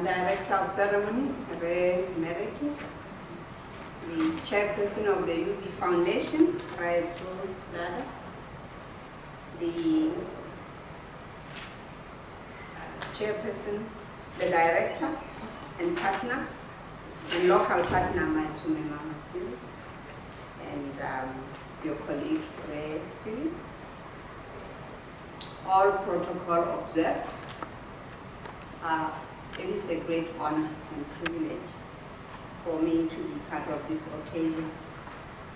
Director of Ceremony, Ray Mereki, the Chairperson of the UB Foundation, Raizu Dada, the Chairperson, the Director and Partner, and local partner, Matsume Mamasili, and your colleague, Ray Philip. All protocol observed. It is a great honor and privilege for me to be part of this occasion.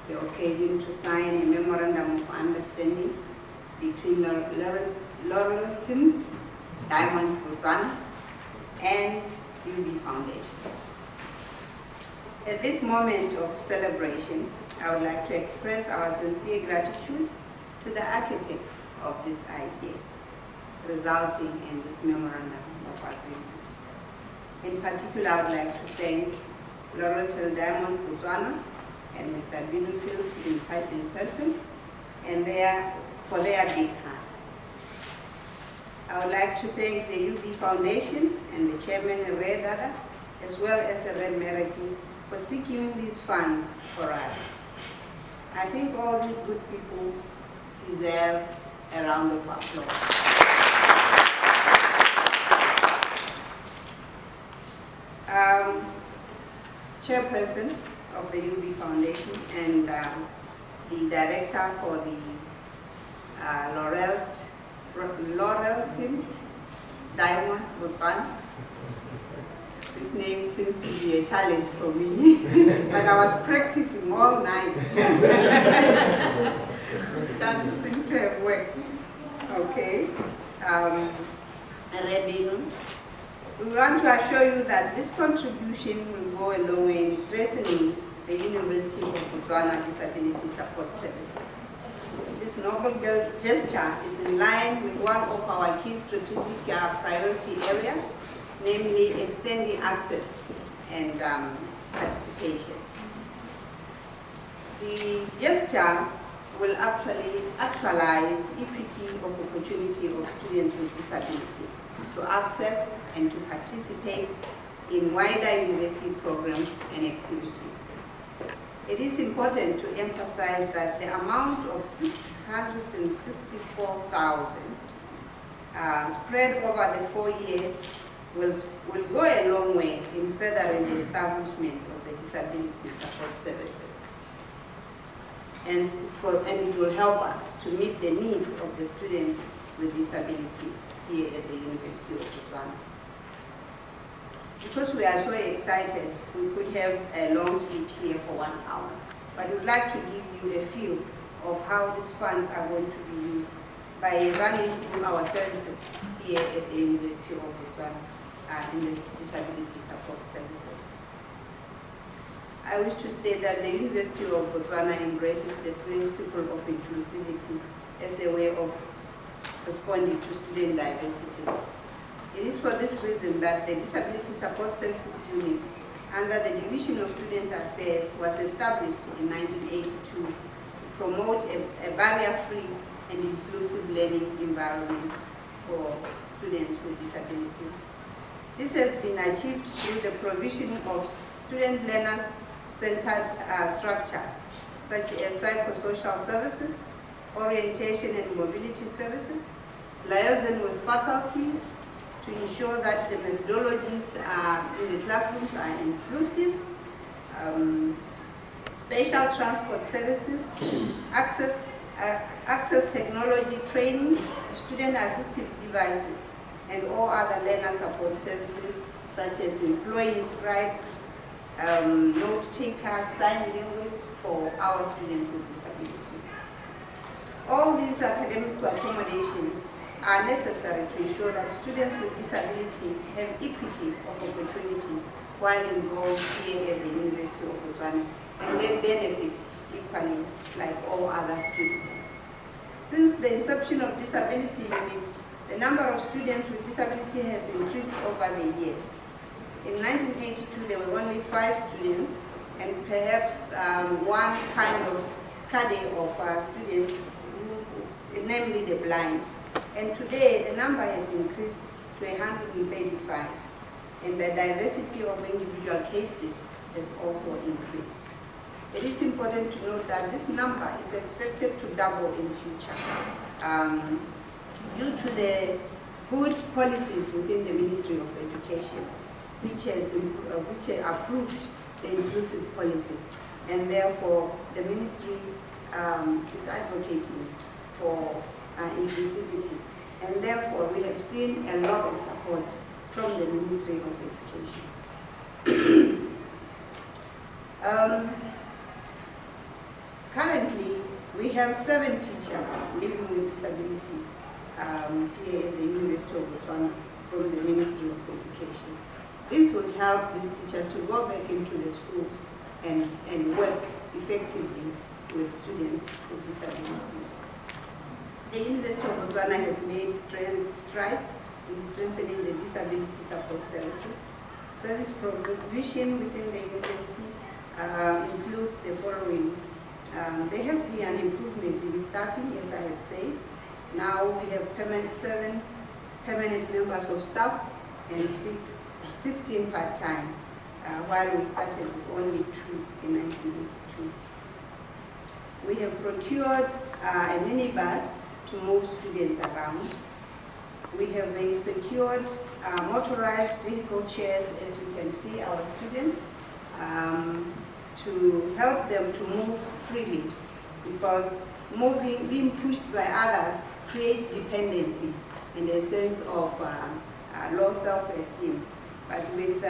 The occasion to sign a memorandum of understanding between Laurelton, Diamonds, Botswana, and UB Foundation. At this moment of celebration, I would like to express our sincere gratitude to the architects of this idea, resulting in this memorandum of agreement. In particular, I would like to thank Laurelton Diamond Botswana and Mr. Binnenfield in person and for their big heart. I would like to thank the UB Foundation and the Chairman Ray Dada, as well as Ray Mereki, for seeking these funds for us. I think all these good people deserve a round of applause. Chairperson of the UB Foundation and the Director for the Laurelton Diamonds Botswana. This name seems to be a challenge for me, but I was practicing all night. It doesn't seem to have worked. Okay. We want to assure you that this contribution will go a long way in strengthening the University of Botswana Disability Support Services. This noble gesture is in line with one of our key strategic priority areas, namely extending access and participation. The gesture will actualize equity of opportunity of students with disability to access and to participate in wider university programs and activities. It is important to emphasize that the amount of 664,000 spread over the 4 years will go a long way in furthering the establishment of the disability support services. And it will help us to meet the needs of the students with disabilities here at the University of Botswana. Because we are so excited, we could have a long speech here for 1 hour, but we'd like to give you a feel of how these funds are going to be used by running through our services here at the University of Botswana in the disability support services. I wish to state that the University of Botswana embraces the principle of inclusivity as a way of responding to student diversity. It is for this reason that the Disability Support Services Unit under the Division of Student Affairs was established in 1982 to promote a barrier-free and inclusive learning environment for students with disabilities. This has been achieved through the provision of student learner-centered structures, such as psychosocial services, orientation and mobility services, liaison with faculties to ensure that the methodologies in the classrooms are inclusive, special transport services, access technology training, student assistive devices, and all other learner support services such as employee scribes, note takers, sign linguists for our students with disabilities. All these academic accommodations are necessary to ensure that students with disability have equity of opportunity while involved here at the University of Botswana, and they benefit equally like all other students. Since the inception of Disability Unit, the number of students with disability has increased over the years. In 1982, there were only 5 students, and perhaps one kind of cadre of students, namely the blind. And today, the number has increased to 135. and the diversity of individual cases has also increased. It is important to note that this number is expected to double in future due to the good policies within the Ministry of Education, which approved the inclusive policy, and therefore the ministry is advocating for inclusivity, and therefore we have seen a lot of support from the Ministry of Education. Currently, we have 7 teachers living with disabilities here at the University of Botswana from the Ministry of Education. This will help these teachers to go back into the schools and work effectively with students with disabilities. The University of Botswana has made strides in strengthening the disability support services. Service provision within the university includes the following. There has been an improvement in staffing, as I have said. Now we have 7 permanent members of staff and 16 part-time, while we started with only 2 in 1982. We have procured a minibus to move students around. We have secured motorized vehicle chairs, as you can see our students, to help them to move freely, because being pushed by others creates dependency and a sense of low self-esteem. But with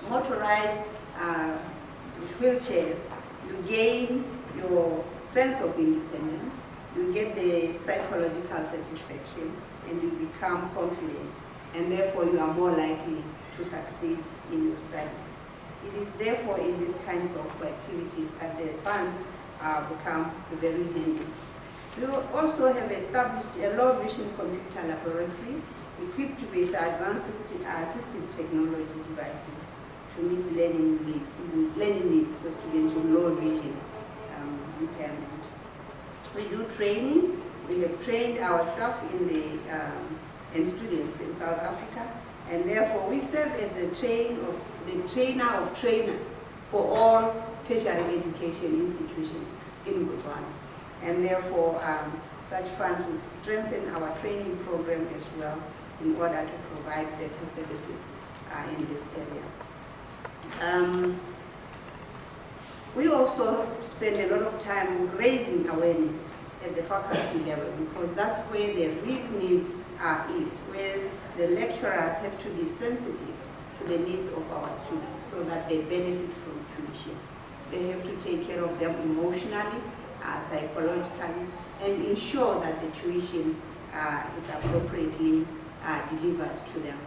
motorized wheelchairs, you gain your sense of independence, you get the psychological satisfaction, and you become confident, and therefore you are more likely to succeed in your studies. It is therefore in these kinds of activities that the funds become very handy. We also have established a low-vision computer laboratory equipped with advanced assistive technology devices to meet learning needs for students with low vision impairment. We do training. We have trained our staff and students in South Africa, and therefore we serve as the trainer of trainers for all tertiary education institutions in Botswana. And therefore, such funds will strengthen our training program as well in order to provide better services in this area. We also spend a lot of time raising awareness at the faculty level, because that's where the real need is, where the lecturers have to be sensitive to the needs of our students so that they benefit from tuition. They have to take care of them emotionally, psychologically, and ensure that the tuition is appropriately delivered to them.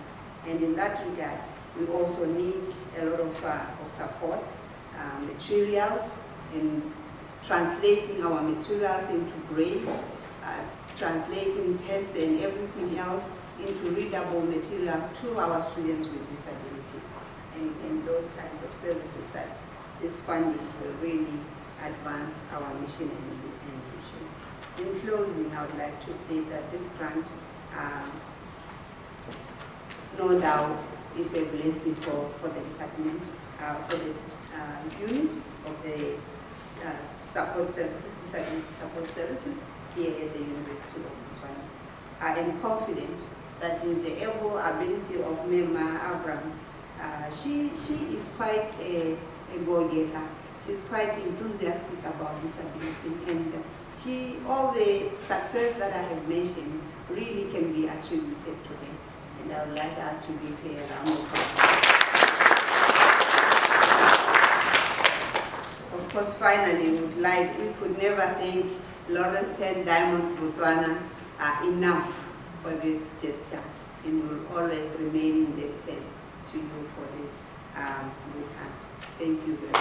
And in that regard, we also need a lot of support, materials, and translating our materials into grades, translating tests and everything else into readable materials to our students with disability, and those kinds of services that this funding will really advance our mission and vision. In closing, I would like to state that this grant, no doubt, is a blessing for the department, for the unit of the support services, disability support services here at the University of Botswana. I am confident that with the able ability of Mema Abraham, she is quite a go-getter. She's quite enthusiastic about disability, and all the success that I have mentioned really can be attributed to her. And I would like us to give her a round of applause. Of course, finally, we could never thank Laurelton Diamonds Botswana enough for this gesture, and will always remain indebted to you for this good hand. Thank you very much.